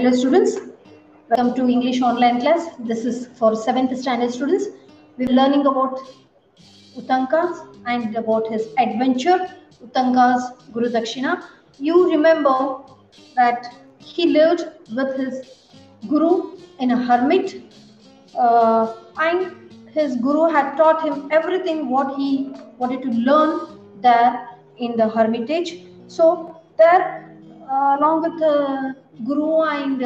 Hello students, welcome to English online class. This is for 7th standard students. We are learning about Uttanka and about his adventure, Uttanka's Guru Dakshina. You remember that he lived with his Guru in a hermit and his Guru had taught him everything what he wanted to learn there in the hermitage. So there along with Guru and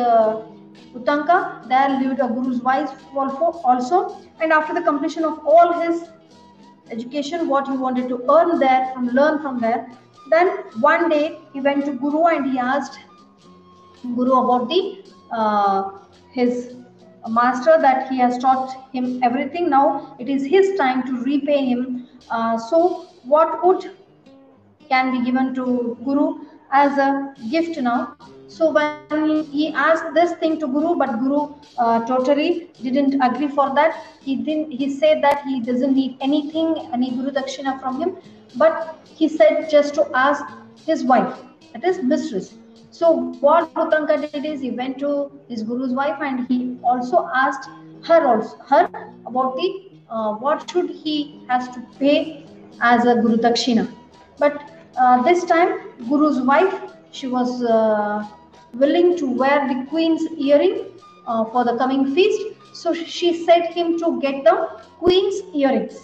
Uttanka, there lived a Guru's wife also. And after the completion of all his education, what he wanted to learn from there, then one day he went to Guru and he asked Guru about the his master that he has taught him everything. Now it is his time to repay him. So what would can be given to Guru as a gift now? So when he asked this thing to Guru, but Guru totally didn't agree for that. He said that he doesn't need anything, any Guru Dakshina from him, but he said just to ask his wife, that is mistress. So what Uttanka did is he went to his Guru's wife and he also asked her about the what should he has to pay as a Guru Dakshina. But this time Guru's wife, she was willing to wear the queen's earring for the coming feast. So she set him to get the queen's earrings.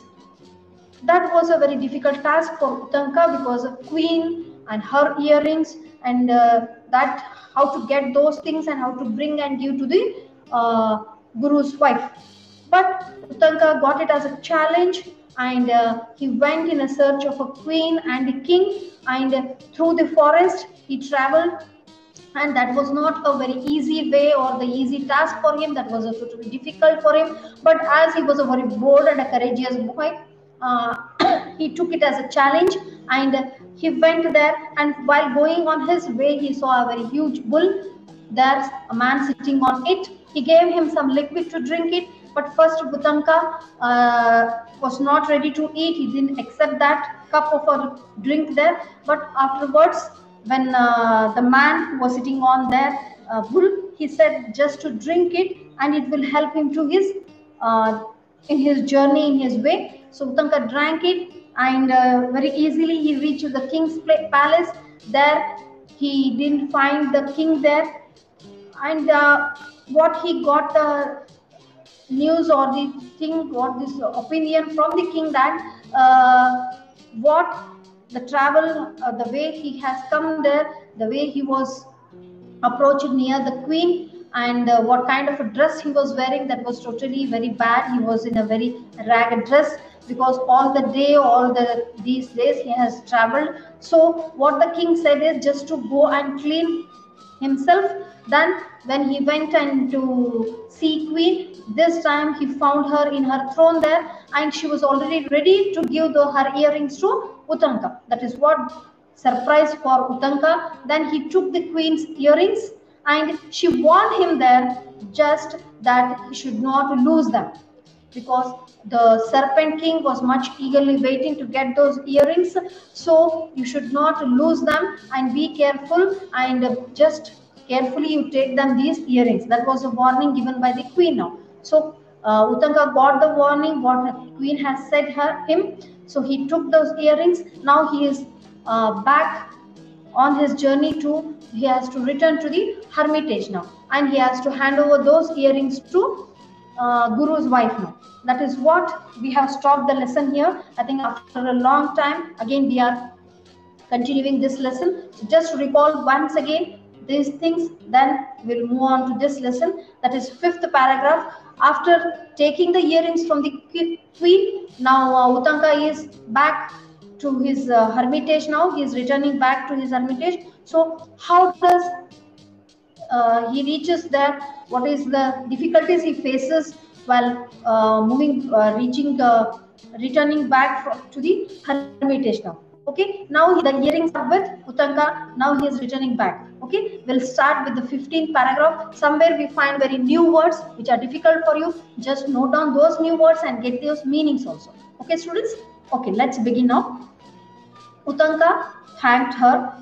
That was a very difficult task for Uttanka because of queen and her earrings and that how to get those things and how to bring and give to the Guru's wife. But Uttanka got it as a challenge and he went in a search of a queen and a king, and through the forest he traveled, and that was not a very easy way or the easy task for him. That was totally difficult for him, but as he was a very bold and a courageous boy, he took it as a challenge and he went there, and while going on his way he saw a very huge bull. There's a man sitting on it. He gave him some liquid to drink it, but first Uttanka was not ready to eat. He didn't accept that cup of a drink there, but afterwards when the man who was sitting on there bull, he said just to drink it and it will help him to his in his journey, in his way. So Uttanka drank it and very easily he reached the king's palace. There he didn't find the king there, and what he got the news or the thing, what this opinion from the king that what the travel, the way he has come there, the way he was approached near the queen, and what kind of a dress he was wearing, that was totally very bad. He was in a very ragged dress because all the day, these days he has traveled. So what the king said is just to go and clean himself. Then when he went and to see queen, this time he found her in her throne there, and she was already ready to give her earrings to Uttanka. That is what surprise for Uttanka. Then he took the queen's earrings and she warned him there just that he should not lose them, because the serpent king was much eagerly waiting to get those earrings. So you should not lose them and be careful, and just carefully you take them, these earrings. That was a warning given by the queen now. So Uttanka got the warning what the queen has said him. So he took those earrings. Now he is back on his journey he has to return to the hermitage now, and he has to hand over those earrings to Guru's wife now. That is what we have stopped the lesson here. I think after a long time again we are continuing this lesson. So just recall once again these things, then we'll move on to this lesson. That is 5th paragraph. After taking the earrings from the queen, now Uttanka is back to his hermitage. Now he is returning back to his hermitage. So how does he reaches there? What is the difficulties he faces while returning back to the hermitage now? Okay, now the earrings are with Uttanka. Now he is returning back. Okay, we'll start with the 15th paragraph. Somewhere we find very new words which are difficult for you. Just note down those new words and get those meanings also. Okay, students? Okay, let's begin now. Uttanka thanked her.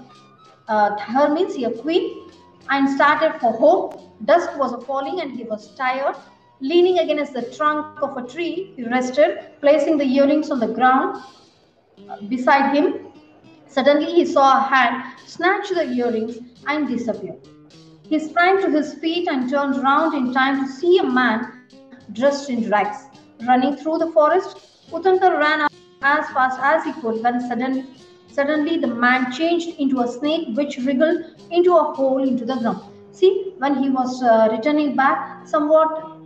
Her means a queen. and started for home. Dusk was falling and he was tired. Leaning against the trunk of a tree, he rested, placing the earrings on the ground beside him. Suddenly he saw a hand snatch the earrings and disappear. He sprang to his feet and turned round in time to see a man dressed in rags running through the forest. Uttanka ran as fast as he could when suddenly the man changed into a snake which wriggled into a hole into the ground. See, when he was returning back, somewhat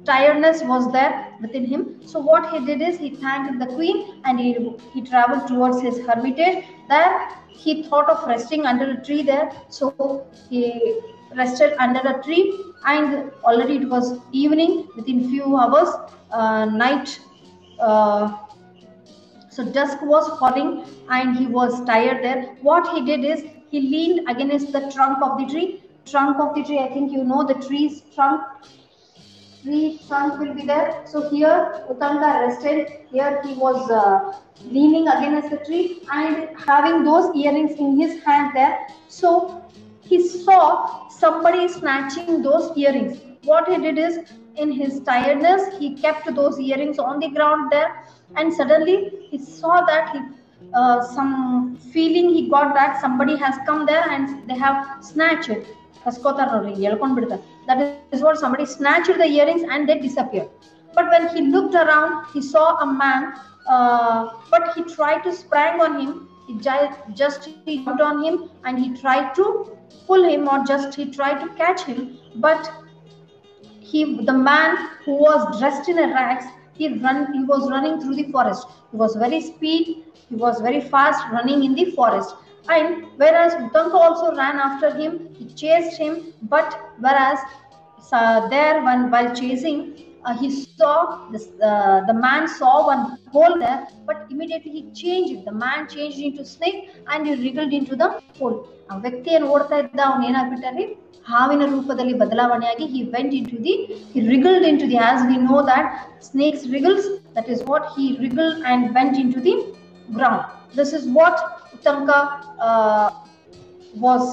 tiredness was there within him. So what he did is he thanked the queen and he traveled towards his hermitage. There he thought of resting under a tree there. So he rested under a tree, and already it was evening. Within few hours, night. So dusk was falling and he was tired there. What he did is he leaned against the trunk of the tree. Trunk of the tree, I think you know the tree's trunk. Tree trunk will be there. So here Uttanka rested. Here he was leaning against the tree and having those earrings in his hand there. So he saw somebody snatching those earrings. What he did is, in his tiredness, he kept those earrings on the ground there, and suddenly he saw that some feeling he got that somebody has come there and they have snatched it. That is what somebody snatched the earrings and they disappeared. But when he looked around, he saw a man, but he tried to sprang on him. He jumped on him and he tried to pull him, or just he tried to catch him. But the man who was dressed in a rags, he was running through the forest. He was very fast running in the forest. And whereas Uttanka also ran after him, he chased him. But whereas while chasing, he saw this. The man saw one hole there, but immediately he changed it. The man changed into snake and he wriggled into the hole. A ವ್ಯಕ್ತಿಯನ್ನು ಓಡ್ತಾ ಇದ್ದ ಅವನು ಏನಾಗ್ಬಿಟ್ಟಾರೆ, ಹಾವಿನ ರೂಪದಲ್ಲಿ ಬದಲಾವಣೆಯಾಗಿ he wriggled into the, as we know that snakes wriggles, that is what he wriggled and went into the ground. This is what Uttanka was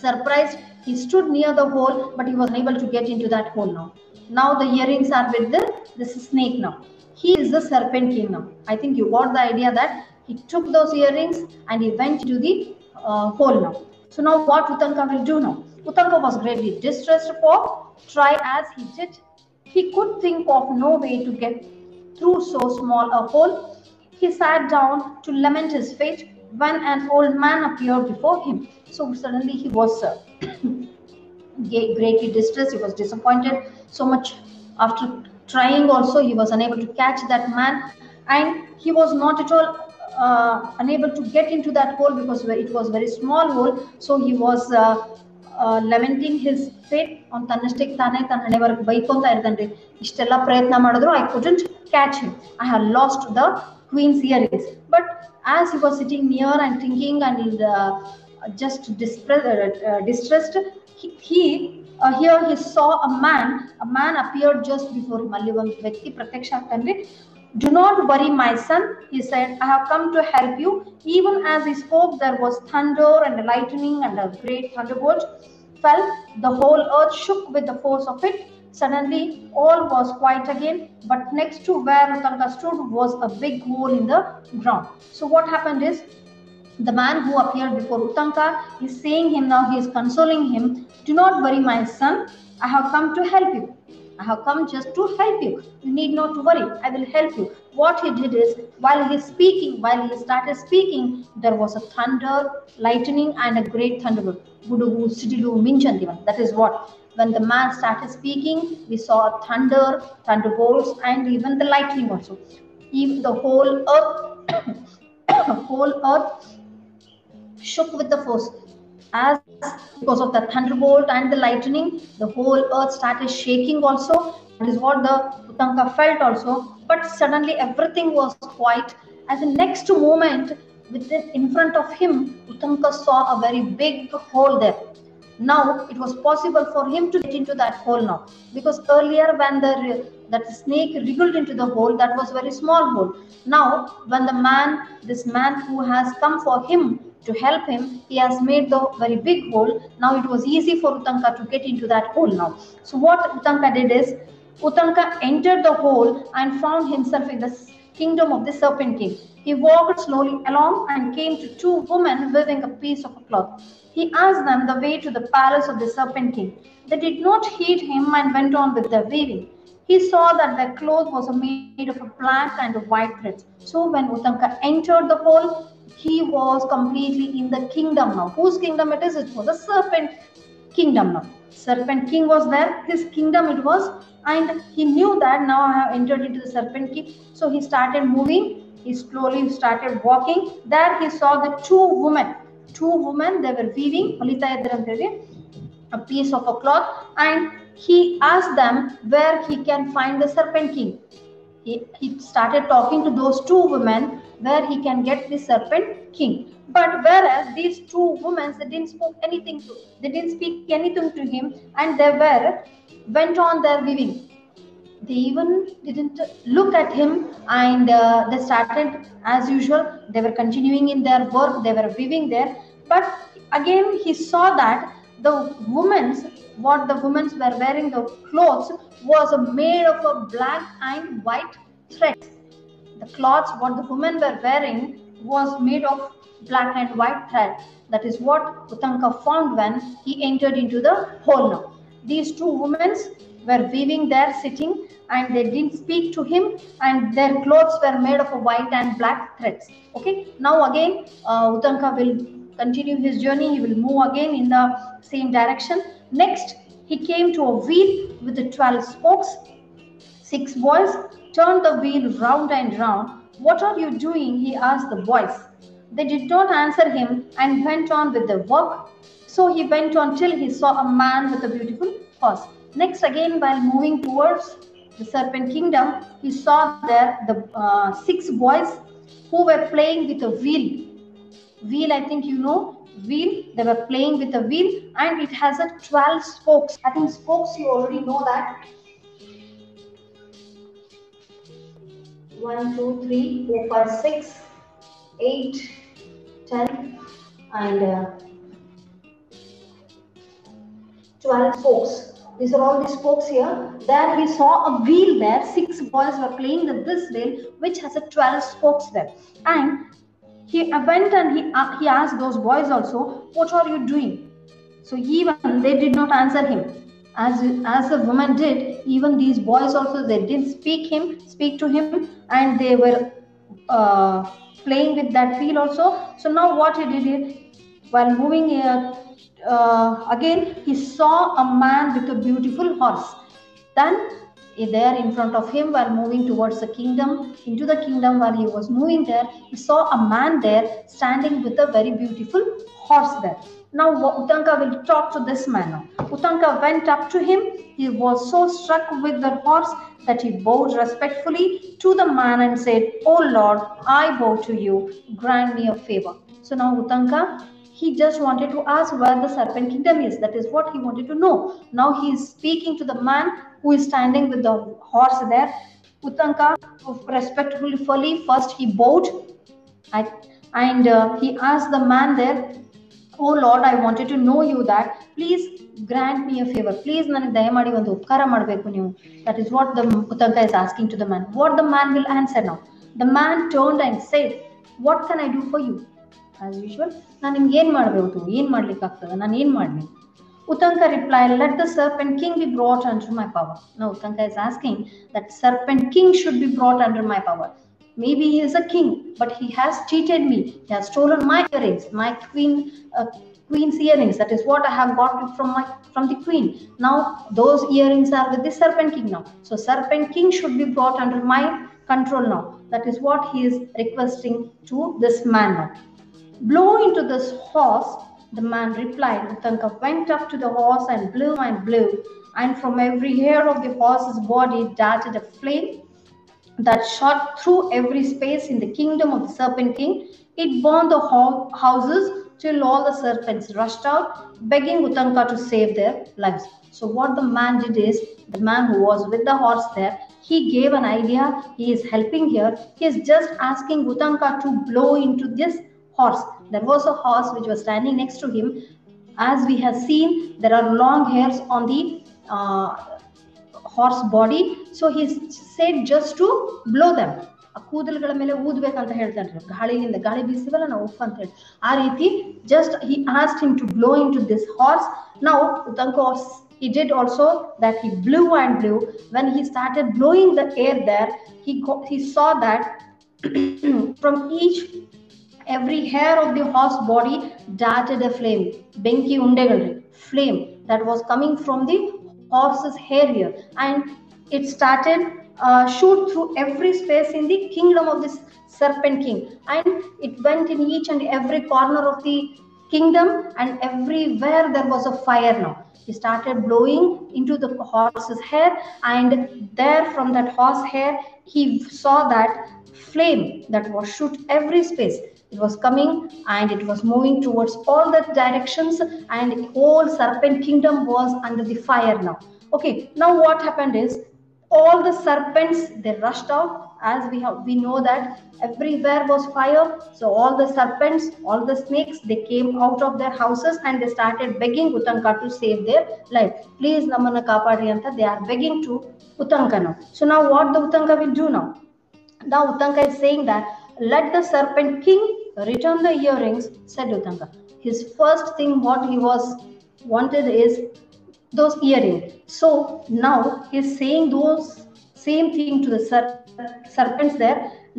surprised. He stood near the hole, but he was unable to get into that hole now. Now the earrings are with this snake now. He is the serpent king now. I think you got the idea that he took those earrings and he went into the hole now. So now what Uttanka will do now? Uttanka was greatly distressed, for try as he did, he could think of no way to get through so small a hole. He sat down to lament his fate when an old man appeared before him. So suddenly he was greatly distressed. He was disappointed so much. After trying also, he was unable to catch that man, and he was not at all unable to get into that hole because it was very small hole. So he was lamenting his fate on tannಷ್ಟಕ್ಕೆ ತಾನೇ ತನ್ನ ಹಣೆಬರಕ್ಕೆ ಬೈಕೊಂತ ಇರ್ತಾನ್ರಿ. ಇಷ್ಟೆಲ್ಲ ಪ್ರಯತ್ನ ಮಾಡಿದ್ರು I couldn't catch him. I have lost the queen's earrings. But as he was sitting near and thinking and just distressed, here he saw a man appeared just before him. ಅಲ್ಲಿ ಒಂದು ವ್ಯಕ್ತಿ ಪ್ರತ್ಯಕ್ಷ ಆಗ್ತಾನ್ರಿ. Do not worry, my son, he said. I have come to help you. Even as he spoke, there was thunder and lightning, and a great thunderbolt fell. The whole earth shook with the force of it. Suddenly, all was quiet again. But next to where Uttanka stood was a big hole in the ground. So what happened is, the man who appeared before Uttanka is saying him now, he is consoling him. Do not worry, my son. I have come to help you. I have come just to help you. You need not to worry. I will help you. What he did is, while he started speaking, there was a thunder, lightning, and a great thunderbolt. Gudugu, sidilu, minchandivan. That is what. When the man started speaking, we saw thunder, thunderbolts, and even the lightning also. Even the whole earth shook with the force. As because of the thunderbolt and the lightning, the whole earth started shaking also. That is what the Uttanka felt also. But suddenly everything was quiet. As the next moment, in front of him, Uttanka saw a very big hole there. Now it was possible for him to get into that hole now, because earlier when that snake wriggled into the hole, that was very small hole. Now when this man who has come for him to help him, he has made the very big hole. Now it was easy for Utanka to get into that hole now. So what Utanka did is, Utanka entered the hole and found himself in the kingdom of the Serpent King. He walked slowly along and came to two women weaving a piece of a cloth. He asked them the way to the palace of the Serpent King. They did not heed him and went on with their weaving. He saw that their cloth was made of a black and a white threads. So when Utanka entered the hole, he was completely in the kingdom now. Whose kingdom it is? It was a serpent kingdom now. Serpent King was there, his kingdom it was, and he knew that now I have entered into the Serpent King. So he started moving, he slowly started walking. There he saw the two women, they were weaving a piece of a cloth, and he asked them where he can find the Serpent King. He started talking to those two women where he can get the Serpent King. But whereas these two women, they didn't speak anything to him, and they went on their weaving. They even didn't look at him, and they started as usual. They were continuing in their work, they were weaving there. But again he saw that the women's were wearing, the clothes was made of a black and white threads. The cloths what the women were wearing was made of black and white thread. That is what Utanka found when he entered into the hole now. These two women were weaving there, sitting, and they didn't speak to him, and their clothes were made of a white and black threads. Okay, now again Utanka will continue his journey. He will move again in the same direction. Next, he came to a wheel with the 12 spokes. 6 boys turned the wheel round and round. What are you doing? He asked the boys. They did not answer him and went on with their work. So he went on till he saw a man with a beautiful horse. Next, again, while moving towards the Serpent Kingdom, he saw there the 6 boys who were playing with a wheel. Wheel, I think you know, wheel. They were playing with a wheel, and it has a 12 spokes. I think spokes, you already know that. 1, 2, 3, 4, 5, 6, 8, 10, and 12 spokes. These are all the spokes here. There he saw a wheel there. 6 boys were playing with this wheel, which has a 12 spokes there. And he went and he asked those boys also, what are you doing? So even they did not answer him. As the woman did, even these boys also, they didn't speak to him, and they were playing with that wheel also. So now what he did, while moving here, again he saw a man with a beautiful horse. Then there in front of him, while moving towards the kingdom, into the kingdom, while he was moving there, he saw a man there standing with a very beautiful horse there. Now Utanka will talk to this man now. Utanka went up to him. He was so struck with the horse that he bowed respectfully to the man and said, "Oh Lord, I bow to you. Grant me a favor." So now Utanka, he just wanted to ask where the Serpent Kingdom is. That is what he wanted to know. Now he is speaking to the man who is standing with the horse there. Utanka respectfully first he bowed, and he asked the man there, "Oh Lord, I wanted to know you that. Please grant me a favor. Please ನನಗೆ ದಯಮಾಡಿ ಒಂದು ಉಪಕಾರ ಮಾಡಬೇಕು ನೀವು." That is what the Utanka is asking to the man. What the man will answer now? The man turned and said, "What can I do for you?" As usual, ನಾನು ನಿಮ್ಗೆ ಏನು ಮಾಡಬೇಕು? ಏನು ಮಾಡ್ಲಿಕ್ಕೆ ಆಗ್ತದೆ? ನಾನು ಏನು ಮಾಡಲಿ? Utanka replied, "Let the Serpent King be brought under my power." Now Utanka is asking that Serpent King should be brought under my power. Maybe he is a king, but he has cheated me. He has stolen my earrings, my queen's earrings. That is what I have got from the queen. Now those earrings are with the Serpent King now. So Serpent King should be brought under my control now. That is what he is requesting to this man now. "Blow into this horse," the man replied. Utanka went up to the horse and blew, and from every hair of the horse's body darted a flame that shot through every space in the kingdom of the Serpent King. It burned the houses till all the serpents rushed out, begging Utanka to save their lives. So what the man did is, the man who was with the horse there, he gave an idea. He is helping here. He is just asking Utanka to blow into this horse. There was a horse which was standing next to him. As we have seen, there are long hairs on the horse body. So he said just to blow them. ಆ ಕೂದಲುಗಳ ಮೇಲೆ ಊದಬೇಕಂತ ಹೇಳ್ತಾನೆ, ಗಾಳಿಯಿಂದ ಗಾಳಿ ಬೀಸಿವಲ್ಲ ನಾವು ಉಫ್ ಅಂತ ಹೇಳಿ ಆ ರೀತಿ just he asked him to blow into this horse. Now Utanka he did also that, he blew and blew. When he started blowing the air there, he saw that from every hair of the horse body darted a flame. Benki undegalri flame that was coming from the horse's hair here, and it started shoot through every space in the kingdom of this serpent king, and it went in each and every corner of the kingdom, and everywhere there was a fire. Now he started blowing into the horse's hair, and there from that horse hair he saw that flame that was shoot every space. It was coming and it was moving towards all the directions, and the whole serpent kingdom was under the fire now. Okay, now what happened is all the serpents, they rushed out. As we know that everywhere was fire, so all the serpents, all the snakes, they came out of their houses and they started begging Utanka to save their life. Please namana kaapadi anta they are begging to Utanka now. So now what the Utanka will do now? Now Utanka is saying that let the serpent king return the earrings, said Utanka. His first thing what he was wanted is those earrings. So now he is saying those same thing to the serpents there.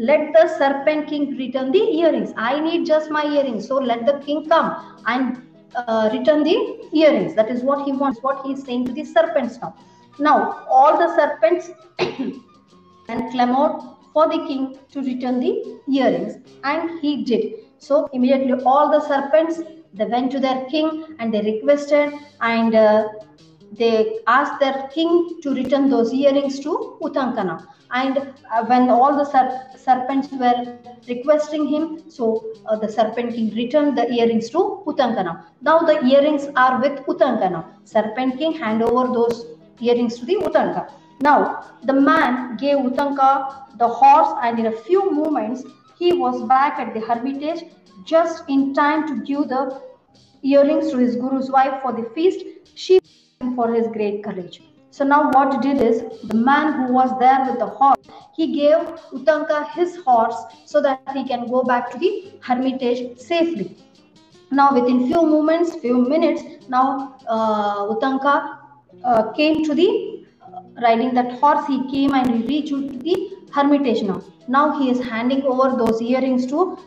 Let the serpent king return the earrings. I need just my earrings. So let the king come and return the earrings. That is what he wants, what he is saying to the serpents now. Now all the serpents and clamored for the king to return the earrings, and he did. So immediately all the serpents, they went to their king and they requested, and they asked their king to return those earrings to Utanka now. And when all the serpents were requesting him, so the serpent king returned the earrings to Utanka now. Now the earrings are with Utanka now. Serpent king hand over those earrings to the Utanka. Now the man gave Utanka the horse, and in a few moments he was back at the hermitage just in time to give the earrings to his guru's wife for the feast. She for his great courage. So now what he did is, the man who was there with the horse, he gave Utanka his horse so that he can go back to the hermitage safely. Now within few minutes, now Utanka came to the riding that horse. He came and he reached to the hermitage now. Now he is handing over those earrings to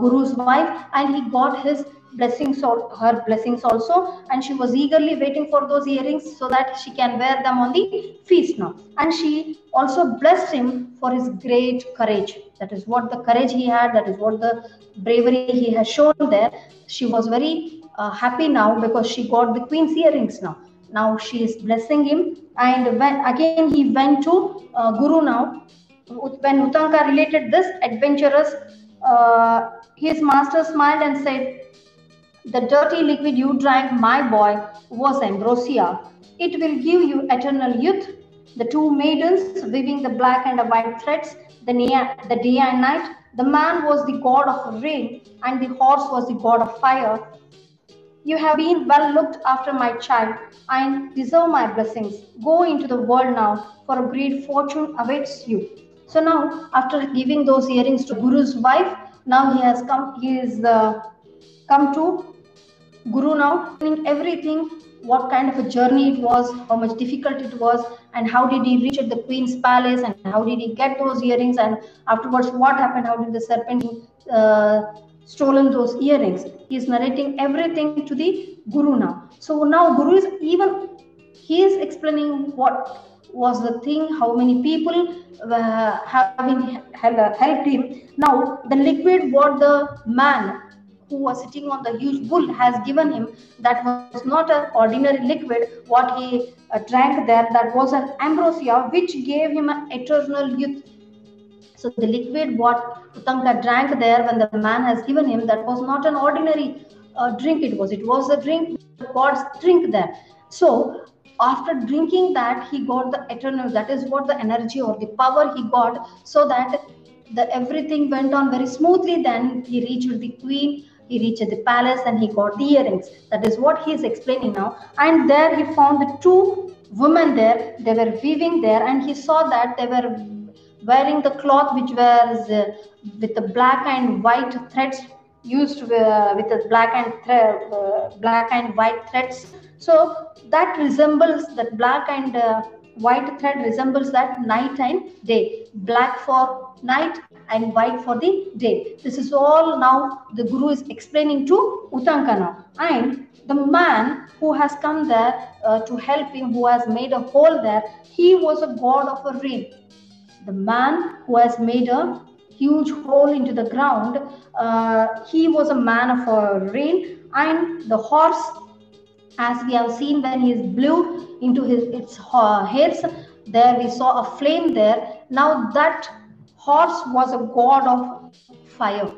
Guru's wife, and he got his blessings or her blessings also, and she was eagerly waiting for those earrings so that she can wear them on the feast now. And she also blessed him for his great courage. That is what the courage he had, that is what the bravery he has shown there. She was very happy now because she got the queen's earrings now. Now she is blessing him, and when again he went to Guru now. When Utanka related this adventurous, his master smiled and said, "The dirty liquid you drank, my boy, was ambrosia. It will give you eternal youth." The two maidens weaving the black and the white threads, the day and night. The man was the god of rain, and the horse was the god of fire. "You have been well looked after, my child, and deserve my blessings. Go into the world now, for a great fortune awaits you." So now, after giving those earrings to Guru's wife, now he has come. He is come to Guru now, knowing everything, what kind of a journey it was, how much difficult it was, and how did he reach at the queen's palace, and how did he get those earrings, and afterwards what happened, how did the serpent stolen those earrings. He is narrating everything to the Guru now. So now Guru is he is explaining what was the thing, how many people helped him. Now the liquid what the man who was sitting on the huge bull has given him, that was not an ordinary liquid what he drank there, that was an ambrosia which gave him an eternal youth. So the liquid what Utanka drank there, when the man has given him, that was not an ordinary drink. It was a drink, God's drink there. So after drinking that, he got the eternal, that is what the energy or the power he got, so that everything went on very smoothly. Then he reached the queen. He reached the palace and he got the earrings. That is what he is explaining now. And there he found the two women there. They were weaving there, and he saw that they were wearing the cloth which was with the black and white threads, used with the black and white threads. So that resembles, that black and white thread resembles that night and day, black for night and white for the day. This is all now the Guru is explaining to Uttanka now. And the man who has come there to help him, who has made a hole there, he was a god of a rain. The man who has made a huge hole into the ground, he was a man of a rain. And the horse, as we have seen when he blew into its hairs, there we saw a flame there. Now that horse was a god of fire.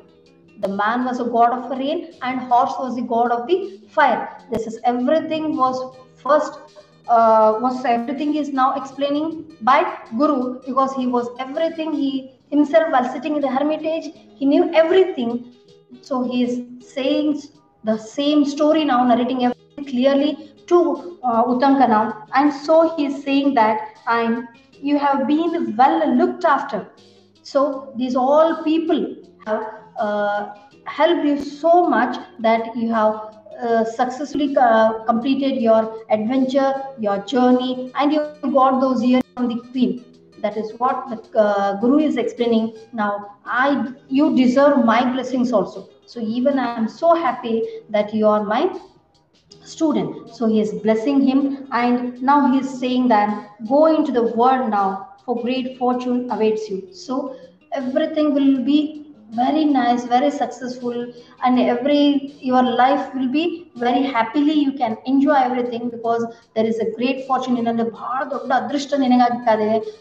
The man was a god of rain and horse was the god of the fire. This is everything was first everything is now explaining by Guru, because he was everything. He himself, while sitting in the hermitage, he knew everything. So he is saying the same story now, narrating everything clearly to Uttanka now. And so he is saying that you have been well looked after. So these all people have helped you so much that you have successfully completed your adventure, your journey, and you got those years from the queen. That is what the Guru is explaining now. You deserve my blessings also. So even I am so happy that you are my student. So he is blessing him, and now he is saying that go into the world now, for great fortune awaits you. So everything will be very nice, very successful, and your life will be very happily. You can enjoy everything because there is a great fortune in the.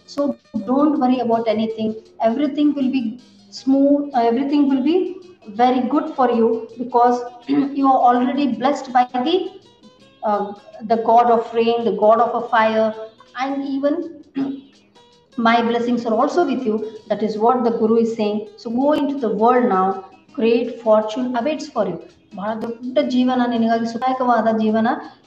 So don't worry about anything. Everything will be smooth. Everything will be very good for you because you are already blessed by the god of rain, the god of a fire, and even my blessings are also with you. That is what the Guru is saying. So go into the world now. Great fortune awaits for you. Jivana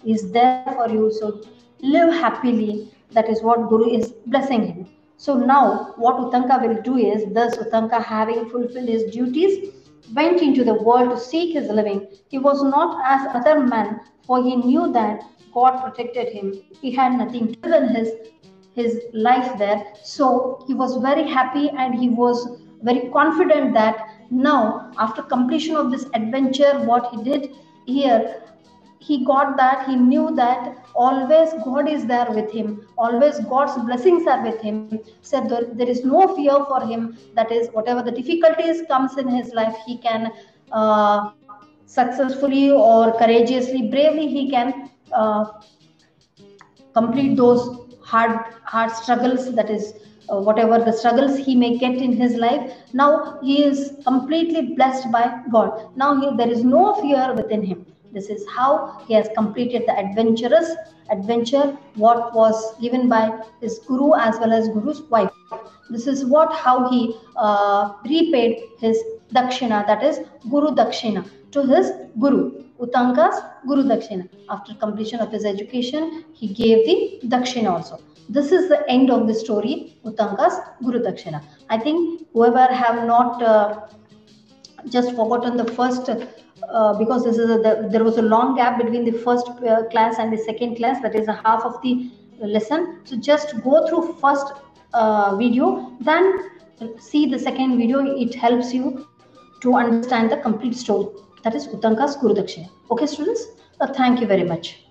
is there for you. So live happily. That is what Guru is blessing him. So now what Uttanka will do is, thus Uttanka, having fulfilled his duties, went into the world to seek his living. He was not as other men, for he knew that God protected him. He had nothing to than his life there. So he was very happy and he was very confident that now, after completion of this adventure, what he did here, he got that, he knew that always God is there with him, always God's blessings are with him. So there is no fear for him. That is, whatever the difficulties comes in his life, he can successfully or courageously, bravely, he can complete those hard struggles. That is, whatever the struggles he may get in his life, now he is completely blessed by God. Now there is no fear within him. This is how he has completed the adventure what was given by his Guru as well as Guru's wife. This is how he repaid his dakshina, that is Guru Dakshina, to his Guru. Uttanka's Guru Dakshina. After completion of his education, he gave the Dakshina also. This is the end of the story, Uttanka's Guru Dakshina. I think whoever have not just forgotten the first, because this is there was a long gap between the first class and the second class, that is a half of the lesson. So just go through first video, then see the second video. It helps you to understand the complete story. That is Uttanka's Guru Dakshina. Okay, students? Thank you very much.